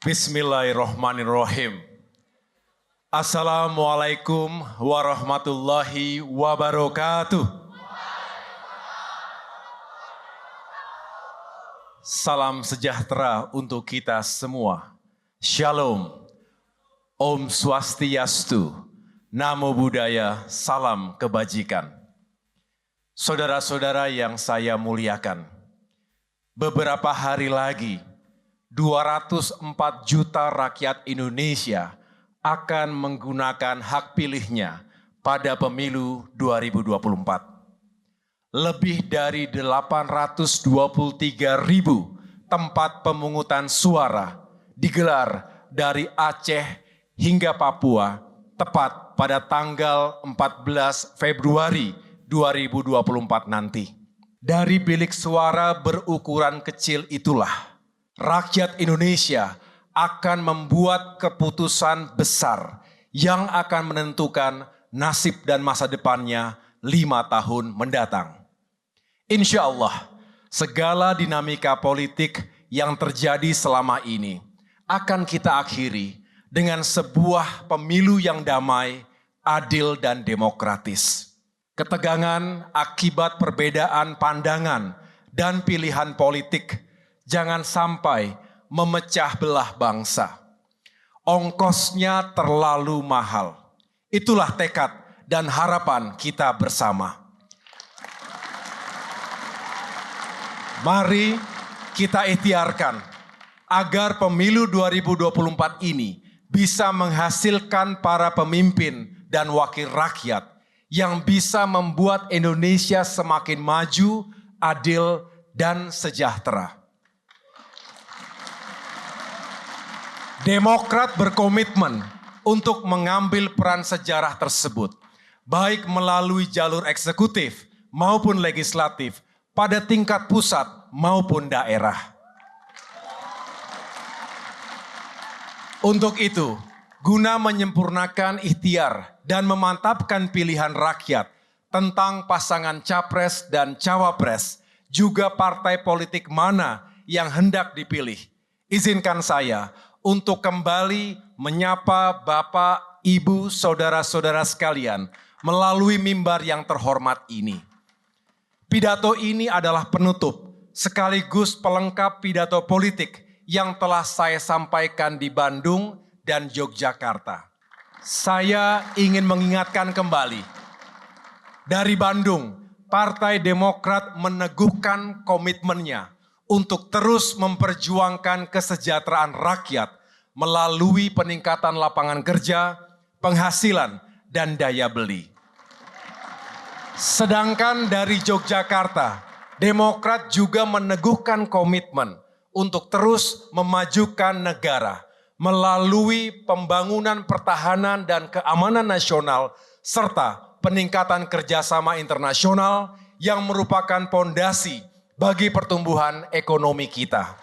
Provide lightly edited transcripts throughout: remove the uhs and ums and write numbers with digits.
Bismillahirrahmanirrahim. Assalamualaikum warahmatullahi wabarakatuh. Salam sejahtera untuk kita semua. Shalom. Om Swastiastu. Namo Buddhaya. Salam kebajikan. Saudara-saudara yang saya muliakan. Beberapa hari lagi 204 juta rakyat Indonesia akan menggunakan hak pilihnya pada pemilu 2024. Lebih dari 823 ribu tempat pemungutan suara digelar dari Aceh hingga Papua tepat pada tanggal 14 Februari 2024 nanti. Dari bilik suara berukuran kecil itulah rakyat Indonesia akan membuat keputusan besar yang akan menentukan nasib dan masa depannya 5 tahun mendatang. Insya Allah, segala dinamika politik yang terjadi selama ini akan kita akhiri dengan sebuah pemilu yang damai, adil, dan demokratis. Ketegangan akibat perbedaan pandangan dan pilihan politik jangan sampai memecah belah bangsa. Ongkosnya terlalu mahal. Itulah tekad dan harapan kita bersama. Mari kita ikhtiarkan agar pemilu 2024 ini bisa menghasilkan para pemimpin dan wakil rakyat yang bisa membuat Indonesia semakin maju, adil, dan sejahtera. Demokrat berkomitmen untuk mengambil peran sejarah tersebut, baik melalui jalur eksekutif maupun legislatif, pada tingkat pusat maupun daerah. Untuk itu, guna menyempurnakan ikhtiar dan memantapkan pilihan rakyat tentang pasangan capres dan cawapres, juga partai politik mana yang hendak dipilih, izinkan saya untuk kembali menyapa Bapak, Ibu, saudara-saudara sekalian melalui mimbar yang terhormat ini. Pidato ini adalah penutup sekaligus pelengkap pidato politik yang telah saya sampaikan di Bandung dan Yogyakarta. Saya ingin mengingatkan kembali, dari Bandung, Partai Demokrat meneguhkan komitmennya untuk terus memperjuangkan kesejahteraan rakyat melalui peningkatan lapangan kerja, penghasilan, dan daya beli. Sedangkan dari Yogyakarta, Demokrat juga meneguhkan komitmen untuk terus memajukan negara melalui pembangunan pertahanan dan keamanan nasional serta peningkatan kerjasama internasional yang merupakan pondasi bagi pertumbuhan ekonomi kita.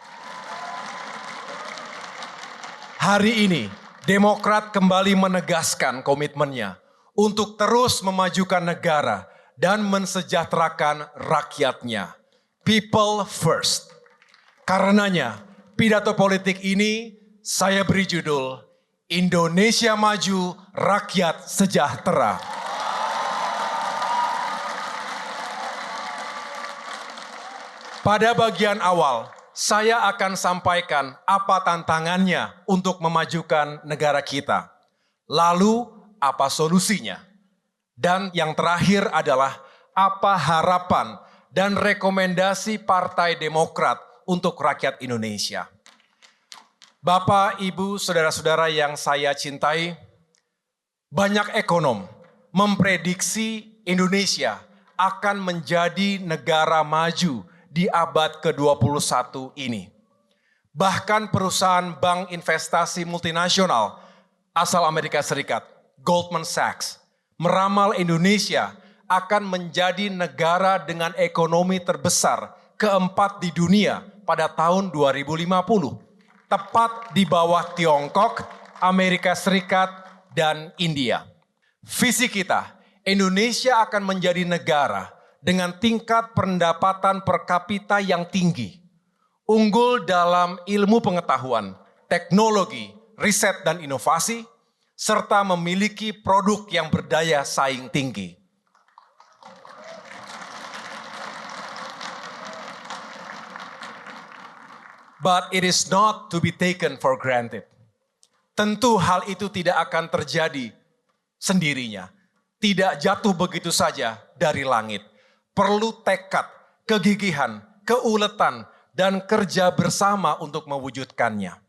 Hari ini, Demokrat kembali menegaskan komitmennya untuk terus memajukan negara dan mensejahterakan rakyatnya. People first. Karenanya, pidato politik ini saya beri judul Indonesia Maju, Rakyat Sejahtera. Pada bagian awal, saya akan sampaikan apa tantangannya untuk memajukan negara kita. Lalu, apa solusinya? Dan yang terakhir adalah apa harapan dan rekomendasi Partai Demokrat untuk rakyat Indonesia. Bapak, Ibu, saudara-saudara yang saya cintai, banyak ekonom memprediksi Indonesia akan menjadi negara maju di abad ke-21 ini. Bahkan perusahaan bank investasi multinasional asal Amerika Serikat, Goldman Sachs, meramal Indonesia akan menjadi negara dengan ekonomi terbesar keempat di dunia pada tahun 2050. Tepat di bawah Tiongkok, Amerika Serikat, dan India. Visi kita, Indonesia akan menjadi negara dengan tingkat pendapatan per kapita yang tinggi, unggul dalam ilmu pengetahuan, teknologi, riset dan inovasi, serta memiliki produk yang berdaya saing tinggi. But it is not to be taken for granted. Tentu hal itu tidak akan terjadi sendirinya. Tidak jatuh begitu saja dari langit. Perlu tekad, kegigihan, keuletan, dan kerja bersama untuk mewujudkannya.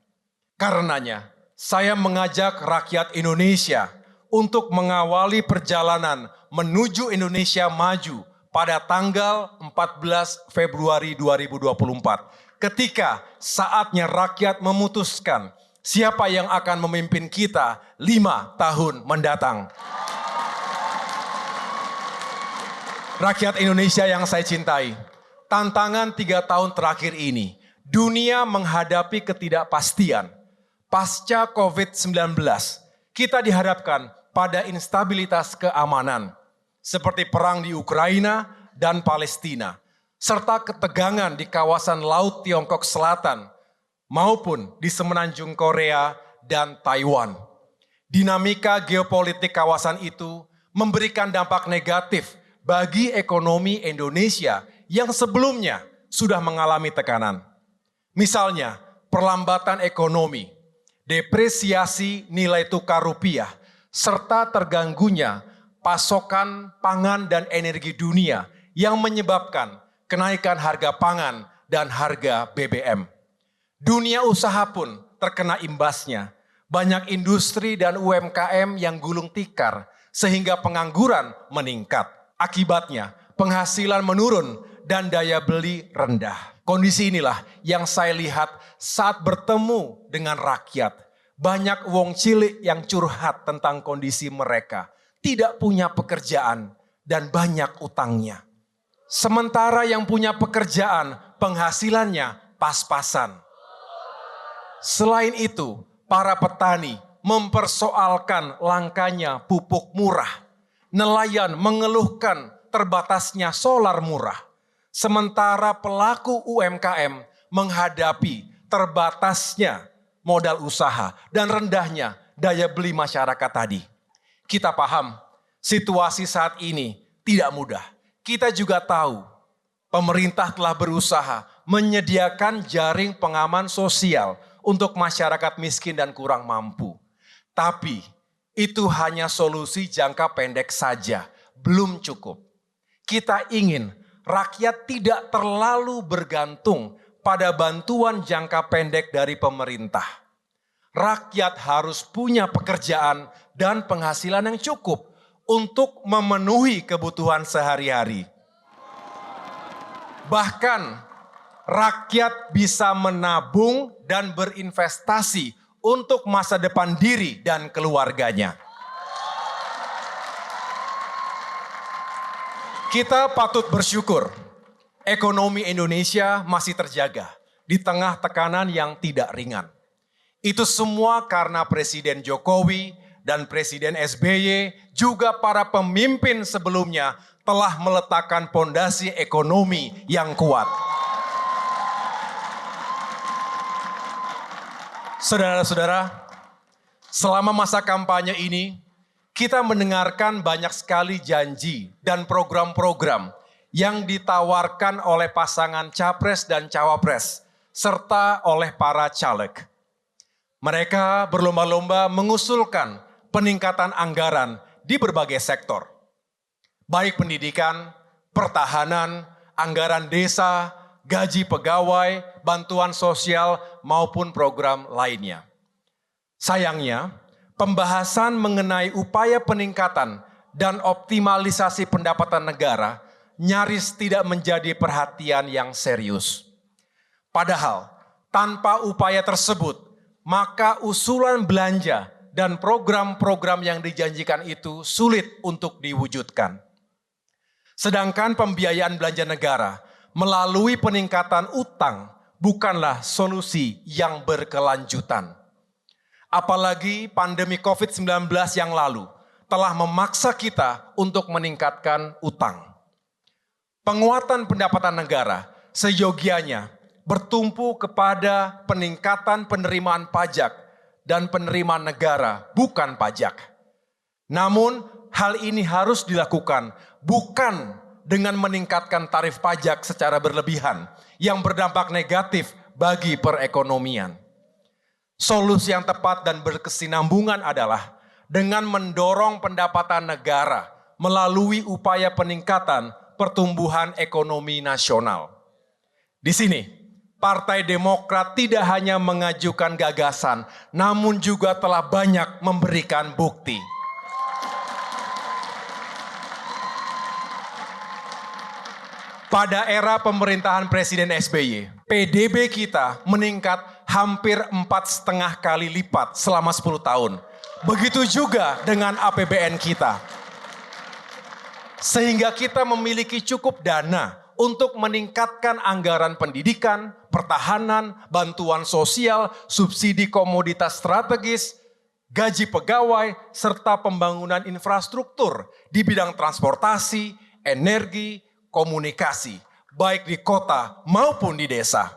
Karenanya, saya mengajak rakyat Indonesia untuk mengawali perjalanan menuju Indonesia maju pada tanggal 14 Februari 2024. Ketika saatnya rakyat memutuskan siapa yang akan memimpin kita 5 tahun mendatang. Rakyat Indonesia yang saya cintai, tantangan 3 tahun terakhir ini, dunia menghadapi ketidakpastian. Pasca COVID-19, kita dihadapkan pada instabilitas keamanan, seperti perang di Ukraina dan Palestina, serta ketegangan di kawasan Laut Tiongkok Selatan, maupun di semenanjung Korea dan Taiwan. Dinamika geopolitik kawasan itu memberikan dampak negatif bagi ekonomi Indonesia yang sebelumnya sudah mengalami tekanan. Misalnya, perlambatan ekonomi, depresiasi nilai tukar rupiah, serta terganggunya pasokan pangan dan energi dunia yang menyebabkan kenaikan harga pangan dan harga BBM. Dunia usaha pun terkena imbasnya. Banyak industri dan UMKM yang gulung tikar sehingga pengangguran meningkat. Akibatnya penghasilan menurun dan daya beli rendah. Kondisi inilah yang saya lihat saat bertemu dengan rakyat. Banyak wong cilik yang curhat tentang kondisi mereka. Tidak punya pekerjaan dan banyak utangnya. Sementara yang punya pekerjaan penghasilannya pas-pasan. Selain itu, para petani mempersoalkan langkanya pupuk murah. Nelayan mengeluhkan terbatasnya solar murah. Sementara pelaku UMKM menghadapi terbatasnya modal usaha dan rendahnya daya beli masyarakat tadi. Kita paham situasi saat ini tidak mudah. Kita juga tahu pemerintah telah berusaha menyediakan jaring pengaman sosial untuk masyarakat miskin dan kurang mampu. Tapi itu hanya solusi jangka pendek saja, belum cukup. Kita ingin rakyat tidak terlalu bergantung pada bantuan jangka pendek dari pemerintah. Rakyat harus punya pekerjaan dan penghasilan yang cukup untuk memenuhi kebutuhan sehari-hari. Bahkan rakyat bisa menabung dan berinvestasi untuk masa depan diri dan keluarganya. Kita patut bersyukur ekonomi Indonesia masih terjaga di tengah tekanan yang tidak ringan. Itu semua karena Presiden Jokowi dan Presiden SBY juga para pemimpin sebelumnya telah meletakkan fondasi ekonomi yang kuat. Saudara-saudara, selama masa kampanye ini, kita mendengarkan banyak sekali janji dan program-program yang ditawarkan oleh pasangan capres dan cawapres, serta oleh para caleg. Mereka berlomba-lomba mengusulkan peningkatan anggaran di berbagai sektor, baik pendidikan, pertahanan, anggaran desa, gaji pegawai, bantuan sosial, maupun program lainnya. Sayangnya, pembahasan mengenai upaya peningkatan dan optimalisasi pendapatan negara nyaris tidak menjadi perhatian yang serius. Padahal, tanpa upaya tersebut, maka usulan belanja dan program-program yang dijanjikan itu sulit untuk diwujudkan. Sedangkan pembiayaan belanja negara melalui peningkatan utang bukanlah solusi yang berkelanjutan. Apalagi pandemi COVID-19 yang lalu telah memaksa kita untuk meningkatkan utang. Penguatan pendapatan negara seyogianya bertumpu kepada peningkatan penerimaan pajak dan penerimaan negara, bukan pajak. Namun hal ini harus dilakukan bukan dengan meningkatkan tarif pajak secara berlebihan yang berdampak negatif bagi perekonomian. Solusi yang tepat dan berkesinambungan adalah dengan mendorong pendapatan negara melalui upaya peningkatan pertumbuhan ekonomi nasional. Di sini, Partai Demokrat tidak hanya mengajukan gagasan, namun juga telah banyak memberikan bukti. Pada era pemerintahan Presiden SBY, PDB kita meningkat hampir 4,5 kali lipat selama 10 tahun. Begitu juga dengan APBN kita. Sehingga kita memiliki cukup dana untuk meningkatkan anggaran pendidikan, pertahanan, bantuan sosial, subsidi komoditas strategis, gaji pegawai, serta pembangunan infrastruktur di bidang transportasi, energi, komunikasi, baik di kota maupun di desa.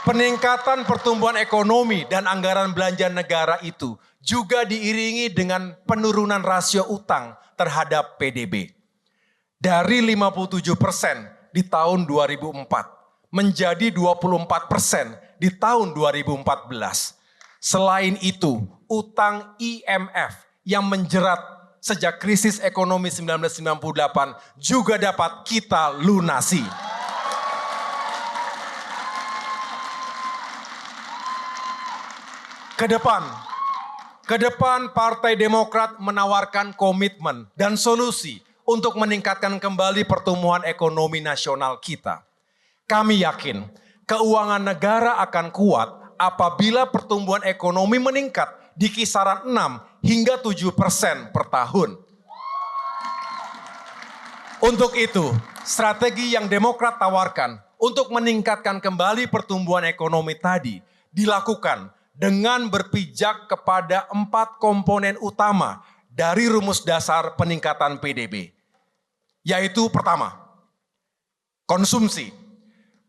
Peningkatan pertumbuhan ekonomi dan anggaran belanja negara itu juga diiringi dengan penurunan rasio utang terhadap PDB. Dari 57% di tahun 2004 menjadi 24% di tahun 2014. Selain itu, utang IMF yang menjerat sejak krisis ekonomi 1998 juga dapat kita lunasi. Kedepan Partai Demokrat menawarkan komitmen dan solusi untuk meningkatkan kembali pertumbuhan ekonomi nasional kita. Kami yakin keuangan negara akan kuat apabila pertumbuhan ekonomi meningkat di kisaran 6 hingga 7% per tahun. Untuk itu, strategi yang Demokrat tawarkan untuk meningkatkan kembali pertumbuhan ekonomi tadi dilakukan dengan berpijak kepada 4 komponen utama dari rumus dasar peningkatan PDB. Yaitu pertama, konsumsi.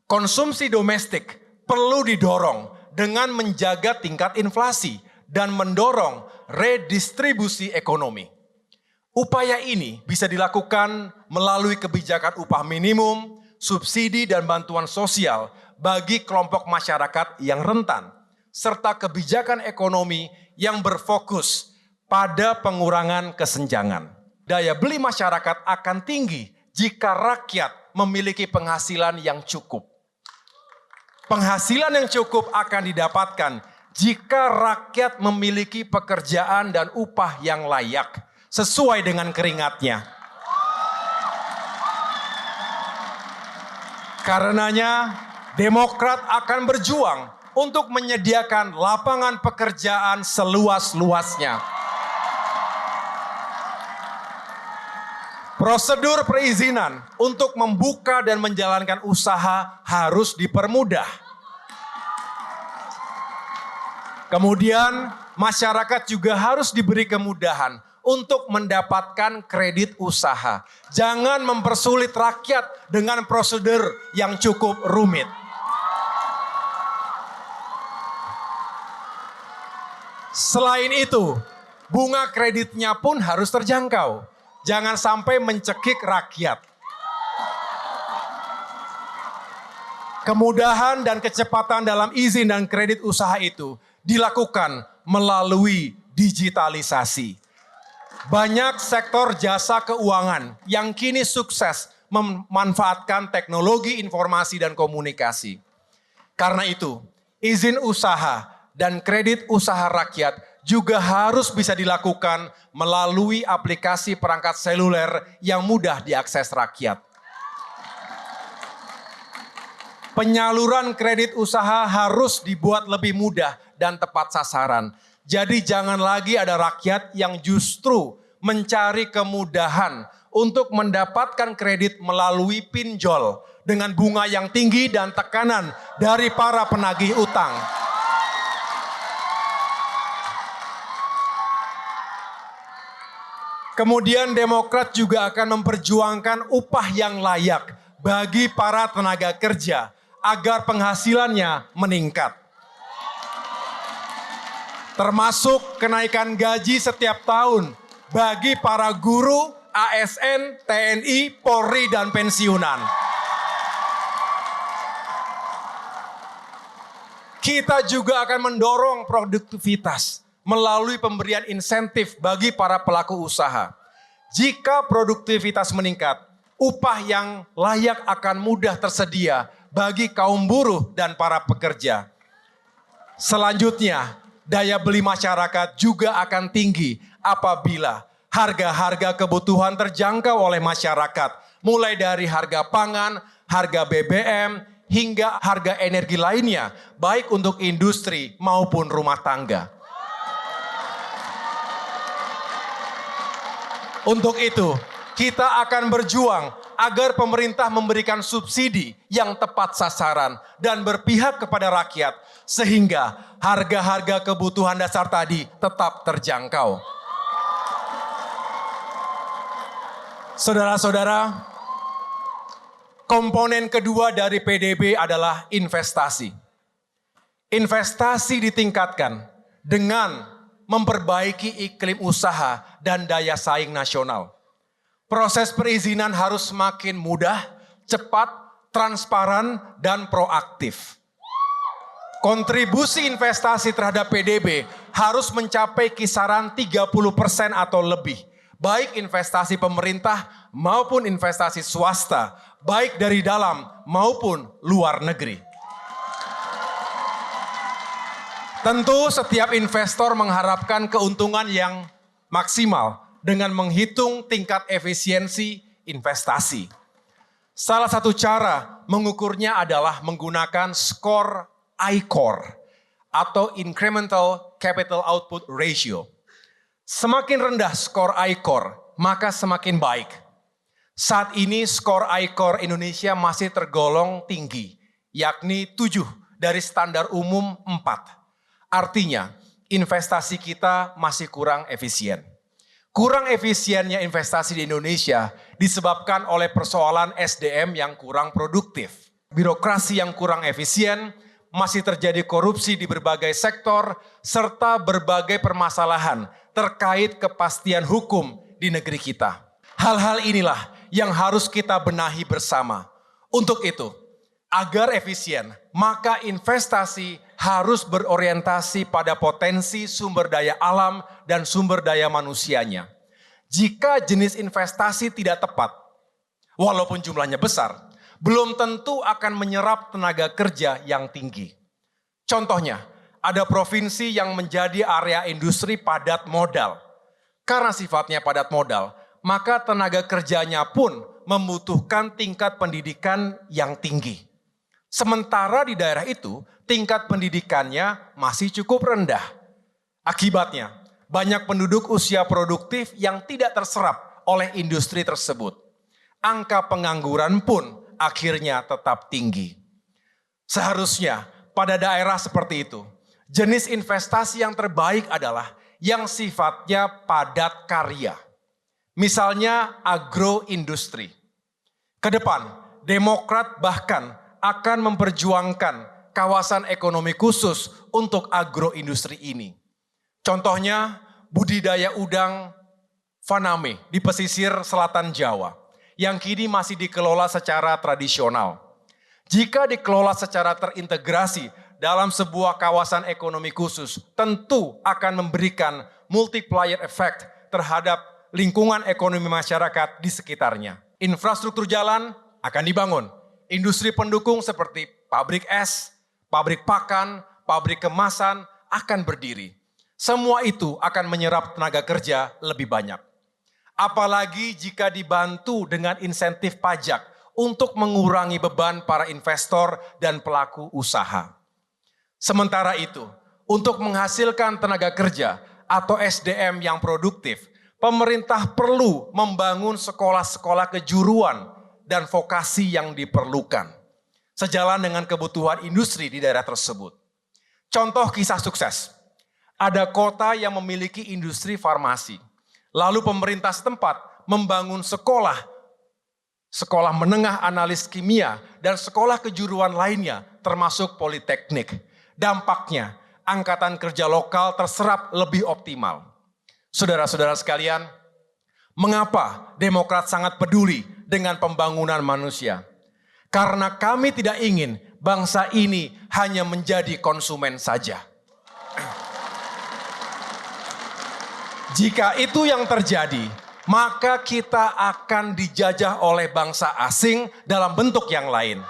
Konsumsi domestik perlu didorong dengan menjaga tingkat inflasi dan mendorong redistribusi ekonomi. Upaya ini bisa dilakukan melalui kebijakan upah minimum, subsidi dan bantuan sosial bagi kelompok masyarakat yang rentan, serta kebijakan ekonomi yang berfokus pada pengurangan kesenjangan. Daya beli masyarakat akan tinggi jika rakyat memiliki penghasilan yang cukup. Penghasilan yang cukup akan didapatkan jika rakyat memiliki pekerjaan dan upah yang layak sesuai dengan keringatnya. Karenanya, Demokrat akan berjuang untuk menyediakan lapangan pekerjaan seluas-luasnya. Prosedur perizinan untuk membuka dan menjalankan usaha harus dipermudah. Kemudian masyarakat juga harus diberi kemudahan untuk mendapatkan kredit usaha. Jangan mempersulit rakyat dengan prosedur yang cukup rumit. Selain itu, bunga kreditnya pun harus terjangkau. Jangan sampai mencekik rakyat. Kemudahan dan kecepatan dalam izin dan kredit usaha itu dilakukan melalui digitalisasi. Banyak sektor jasa keuangan yang kini sukses memanfaatkan teknologi informasi dan komunikasi. Karena itu, izin usaha dan kredit usaha rakyat juga harus bisa dilakukan melalui aplikasi perangkat seluler yang mudah diakses rakyat. Penyaluran kredit usaha harus dibuat lebih mudah dan tepat sasaran. Jadi jangan lagi ada rakyat yang justru mencari kemudahan untuk mendapatkan kredit melalui pinjol dengan bunga yang tinggi dan tekanan dari para penagih utang. Kemudian Demokrat juga akan memperjuangkan upah yang layak bagi para tenaga kerja agar penghasilannya meningkat. Termasuk kenaikan gaji setiap tahun bagi para guru, ASN, TNI, Polri, dan pensiunan. Kita juga akan mendorong produktivitas melalui pemberian insentif bagi para pelaku usaha. Jika produktivitas meningkat, upah yang layak akan mudah tersedia bagi kaum buruh dan para pekerja. Selanjutnya, daya beli masyarakat juga akan tinggi apabila harga-harga kebutuhan terjangkau oleh masyarakat, mulai dari harga pangan, harga BBM, hingga harga energi lainnya, baik untuk industri maupun rumah tangga. Untuk itu, kita akan berjuang agar pemerintah memberikan subsidi yang tepat sasaran dan berpihak kepada rakyat, sehingga harga-harga kebutuhan dasar tadi tetap terjangkau. Saudara-saudara, komponen kedua dari PDB adalah investasi. Investasi ditingkatkan dengan memperbaiki iklim usaha dan daya saing nasional. Proses perizinan harus semakin mudah, cepat, transparan, dan proaktif. Kontribusi investasi terhadap PDB harus mencapai kisaran 30% atau lebih, baik investasi pemerintah maupun investasi swasta, baik dari dalam maupun luar negeri. Tentu setiap investor mengharapkan keuntungan yang maksimal dengan menghitung tingkat efisiensi investasi. Salah satu cara mengukurnya adalah menggunakan skor ICOR atau Incremental Capital Output Ratio. Semakin rendah skor ICOR, maka semakin baik. Saat ini skor ICOR Indonesia masih tergolong tinggi, yakni 7 dari standar umum 4. Artinya, investasi kita masih kurang efisien. Kurang efisiennya investasi di Indonesia disebabkan oleh persoalan SDM yang kurang produktif. Birokrasi yang kurang efisien, masih terjadi korupsi di berbagai sektor, serta berbagai permasalahan terkait kepastian hukum di negeri kita. Hal-hal inilah yang harus kita benahi bersama. Untuk itu, agar efisien, maka investasi harus berorientasi pada potensi sumber daya alam dan sumber daya manusianya. Jika jenis investasi tidak tepat, walaupun jumlahnya besar, belum tentu akan menyerap tenaga kerja yang tinggi. Contohnya, ada provinsi yang menjadi area industri padat modal. Karena sifatnya padat modal, maka tenaga kerjanya pun membutuhkan tingkat pendidikan yang tinggi. Sementara di daerah itu, tingkat pendidikannya masih cukup rendah. Akibatnya, banyak penduduk usia produktif yang tidak terserap oleh industri tersebut. Angka pengangguran pun akhirnya tetap tinggi. Seharusnya pada daerah seperti itu, jenis investasi yang terbaik adalah yang sifatnya padat karya. Misalnya agroindustri. Kedepan, Demokrat bahkan akan memperjuangkan kawasan ekonomi khusus untuk agroindustri ini. Contohnya budidaya udang faname di pesisir selatan Jawa yang kini masih dikelola secara tradisional. Jika dikelola secara terintegrasi dalam sebuah kawasan ekonomi khusus, tentu akan memberikan multiplier effect terhadap lingkungan ekonomi masyarakat di sekitarnya. Infrastruktur jalan akan dibangun. Industri pendukung seperti pabrik es, pabrik pakan, pabrik kemasan akan berdiri. Semua itu akan menyerap tenaga kerja lebih banyak. Apalagi jika dibantu dengan insentif pajak untuk mengurangi beban para investor dan pelaku usaha. Sementara itu, untuk menghasilkan tenaga kerja atau SDM yang produktif, pemerintah perlu membangun sekolah-sekolah kejuruan dan vokasi yang diperlukan, sejalan dengan kebutuhan industri di daerah tersebut. Contoh kisah sukses, ada kota yang memiliki industri farmasi, Lalu pemerintah setempat membangun sekolah menengah analis kimia, dan sekolah kejuruan lainnya termasuk politeknik. Dampaknya, angkatan kerja lokal terserap lebih optimal. Saudara-saudara sekalian, mengapa Demokrat sangat peduli dengan pembangunan manusia? Karena kami tidak ingin bangsa ini hanya menjadi konsumen saja. Jika itu yang terjadi, maka kita akan dijajah oleh bangsa asing dalam bentuk yang lain.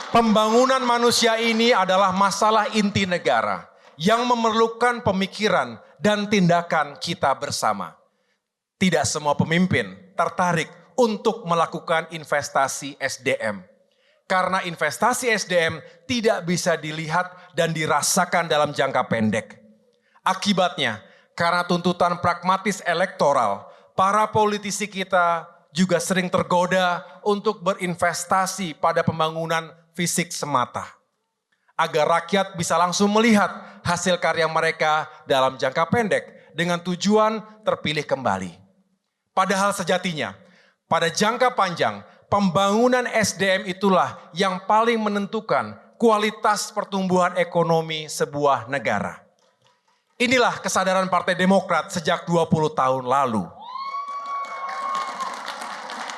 Pembangunan manusia ini adalah masalah inti negara yang memerlukan pemikiran dan tindakan kita bersama. Tidak semua pemimpin tertarik untuk melakukan investasi SDM. Karena investasi SDM tidak bisa dilihat dan dirasakan dalam jangka pendek. Akibatnya, karena tuntutan pragmatis elektoral, para politisi kita juga sering tergoda untuk berinvestasi pada pembangunan fisik semata. Agar rakyat bisa langsung melihat hasil karya mereka dalam jangka pendek dengan tujuan terpilih kembali. Padahal sejatinya, pada jangka panjang, pembangunan SDM itulah yang paling menentukan kualitas pertumbuhan ekonomi sebuah negara. Inilah kesadaran Partai Demokrat sejak 20 tahun lalu.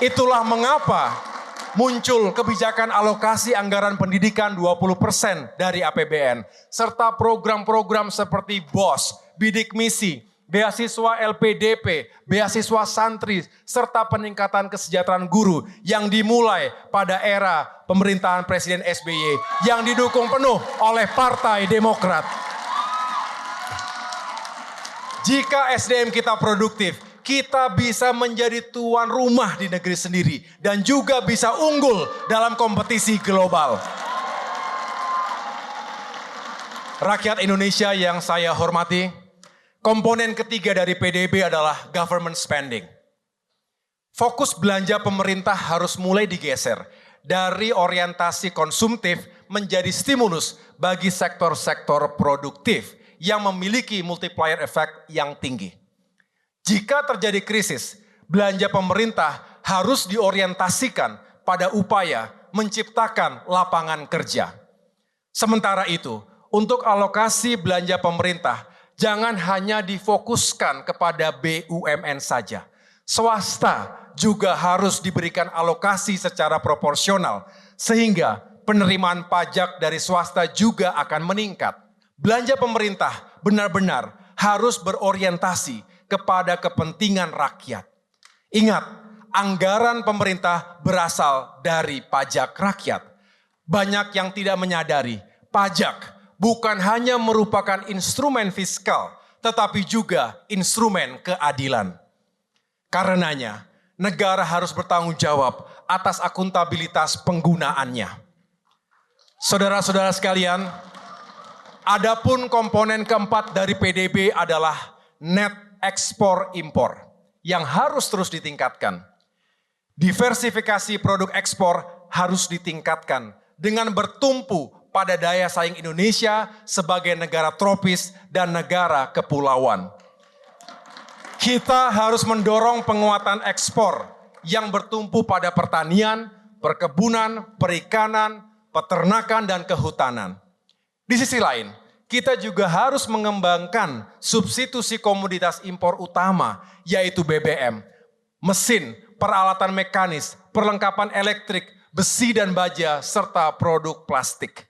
Itulah mengapa muncul kebijakan alokasi anggaran pendidikan 20% dari APBN, serta program-program seperti BOS, Bidik Misi, beasiswa LPDP, beasiswa santri, serta peningkatan kesejahteraan guru yang dimulai pada era pemerintahan Presiden SBY yang didukung penuh oleh Partai Demokrat. Jika SDM kita produktif, kita bisa menjadi tuan rumah di negeri sendiri dan juga bisa unggul dalam kompetisi global. Rakyat Indonesia yang saya hormati, komponen ketiga dari PDB adalah government spending. Fokus belanja pemerintah harus mulai digeser dari orientasi konsumtif menjadi stimulus bagi sektor-sektor produktif yang memiliki multiplier effect yang tinggi. Jika terjadi krisis, belanja pemerintah harus diorientasikan pada upaya menciptakan lapangan kerja. Sementara itu, untuk alokasi belanja pemerintah, jangan hanya difokuskan kepada BUMN saja. Swasta juga harus diberikan alokasi secara proporsional, sehingga penerimaan pajak dari swasta juga akan meningkat. Belanja pemerintah benar-benar harus berorientasi kepada kepentingan rakyat. Ingat, anggaran pemerintah berasal dari pajak rakyat. Banyak yang tidak menyadari, pajak bukan hanya merupakan instrumen fiskal, tetapi juga instrumen keadilan. Karenanya, negara harus bertanggung jawab atas akuntabilitas penggunaannya. Saudara-saudara sekalian, adapun komponen keempat dari PDB adalah net ekspor impor yang harus terus ditingkatkan. Diversifikasi produk ekspor harus ditingkatkan dengan bertumpu pada daya saing Indonesia sebagai negara tropis dan negara kepulauan. Kita harus mendorong penguatan ekspor yang bertumpu pada pertanian, perkebunan, perikanan, peternakan, dan kehutanan. Di sisi lain, kita juga harus mengembangkan substitusi komoditas impor utama, yaitu BBM, mesin, peralatan mekanis, perlengkapan elektrik, besi dan baja, serta produk plastik.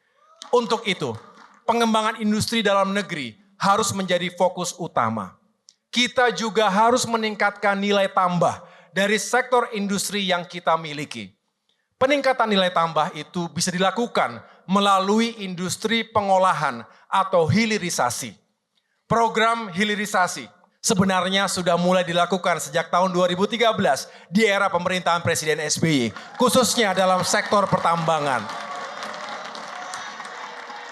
Untuk itu, pengembangan industri dalam negeri harus menjadi fokus utama. Kita juga harus meningkatkan nilai tambah dari sektor industri yang kita miliki. Peningkatan nilai tambah itu bisa dilakukan melalui industri pengolahan atau hilirisasi. Program hilirisasi sebenarnya sudah mulai dilakukan sejak tahun 2013 di era pemerintahan Presiden SBY, khususnya dalam sektor pertambangan.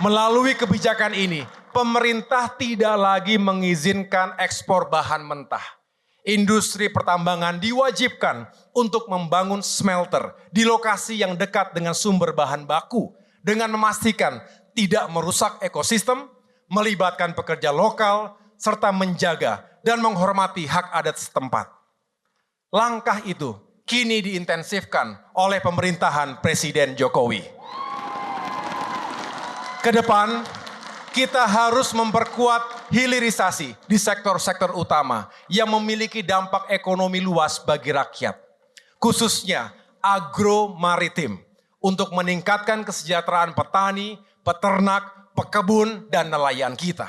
Melalui kebijakan ini, pemerintah tidak lagi mengizinkan ekspor bahan mentah. Industri pertambangan diwajibkan untuk membangun smelter di lokasi yang dekat dengan sumber bahan baku dengan memastikan tidak merusak ekosistem, melibatkan pekerja lokal, serta menjaga dan menghormati hak adat setempat. Langkah itu kini diintensifkan oleh pemerintahan Presiden Jokowi. Ke depan, kita harus memperkuat hilirisasi di sektor-sektor utama yang memiliki dampak ekonomi luas bagi rakyat, khususnya agro-maritim, untuk meningkatkan kesejahteraan petani, peternak, pekebun, dan nelayan kita.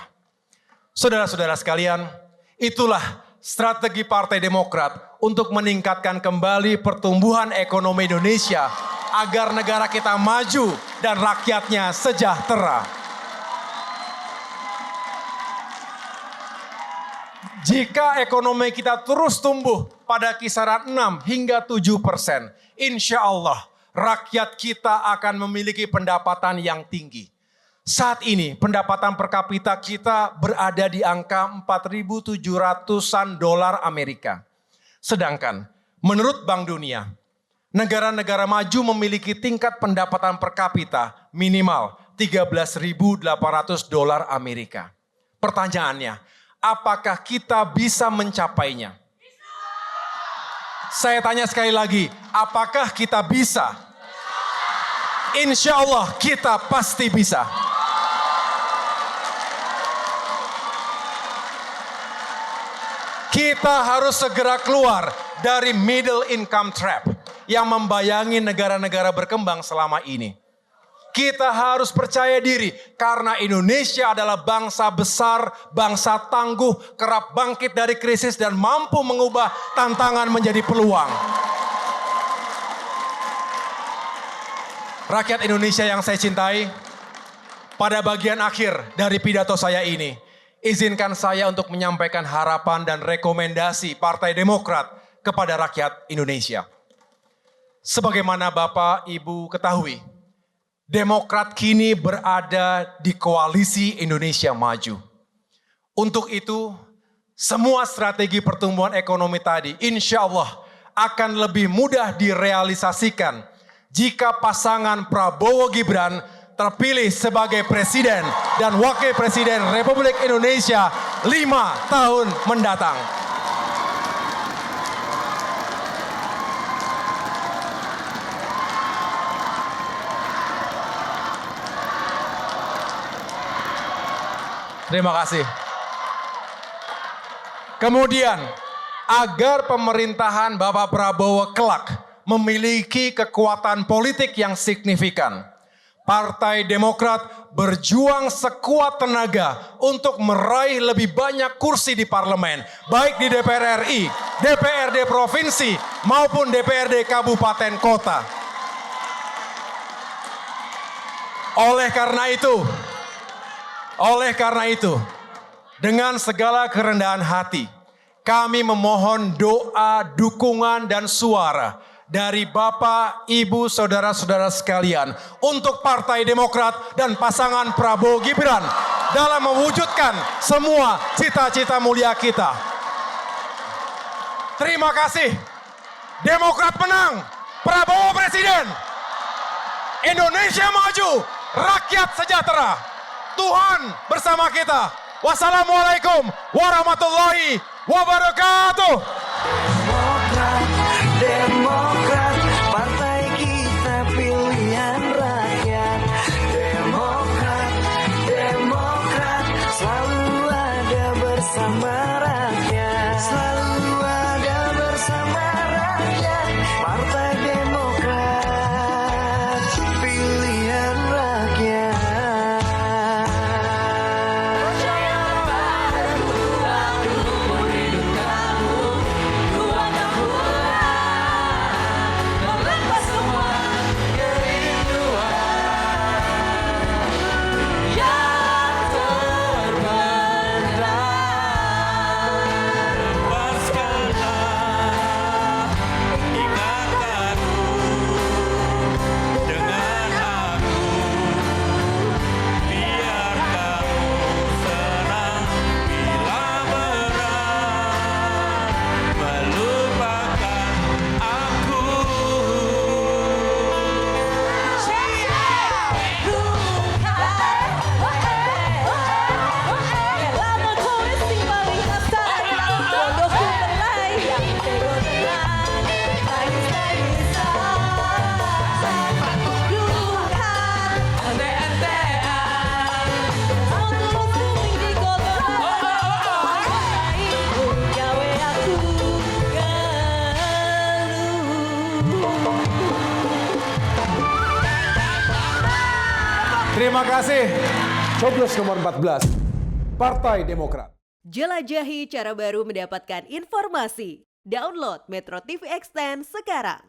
Saudara-saudara sekalian, itulah strategi Partai Demokrat untuk meningkatkan kembali pertumbuhan ekonomi Indonesia agar negara kita maju dan rakyatnya sejahtera. Jika ekonomi kita terus tumbuh pada kisaran 6 hingga 7%, insya Allah rakyat kita akan memiliki pendapatan yang tinggi. Saat ini pendapatan per kapita kita berada di angka 4.700-an dolar Amerika. Sedangkan menurut Bank Dunia, negara-negara maju memiliki tingkat pendapatan per kapita minimal 13.800 dolar Amerika. Pertanyaannya, apakah kita bisa mencapainya? Saya tanya sekali lagi, apakah kita bisa? Insya Allah kita pasti bisa. Kita harus segera keluar dari middle income trap yang membayangi negara-negara berkembang selama ini. Kita harus percaya diri karena Indonesia adalah bangsa besar, bangsa tangguh, kerap bangkit dari krisis dan mampu mengubah tantangan menjadi peluang. Rakyat Indonesia yang saya cintai, pada bagian akhir dari pidato saya ini, izinkan saya untuk menyampaikan harapan dan rekomendasi Partai Demokrat kepada rakyat Indonesia. Sebagaimana Bapak Ibu ketahui, Demokrat kini berada di koalisi Indonesia Maju. Untuk itu, semua strategi pertumbuhan ekonomi tadi insya Allah akan lebih mudah direalisasikan jika pasangan Prabowo Gibran terpilih sebagai Presiden dan Wakil Presiden Republik Indonesia 5 tahun mendatang. Terima kasih. Kemudian, agar pemerintahan Bapak Prabowo kelak memiliki kekuatan politik yang signifikan, Partai Demokrat berjuang sekuat tenaga untuk meraih lebih banyak kursi di parlemen, baik di DPR RI, DPRD provinsi, maupun DPRD kabupaten kota. Oleh karena itu, dengan segala kerendahan hati, kami memohon doa, dukungan, dan suara dari Bapak, Ibu, Saudara-saudara sekalian untuk Partai Demokrat dan pasangan Prabowo Gibran dalam mewujudkan semua cita-cita mulia kita. Terima kasih. Demokrat menang, Prabowo Presiden, Indonesia maju, rakyat sejahtera. Tuhan bersama kita. Wassalamualaikum warahmatullahi wabarakatuh. Demokrat, partai kita pilihan rakyat. Demokrat, selalu ada bersama rakyat. Selalu ada bersama rakyat. Partai Demokrat, pilihan rakyat. Terima kasih. Coblos nomor 14, Partai Demokrat. Jelajahi cara baru mendapatkan informasi. Download Metro TV Extend sekarang.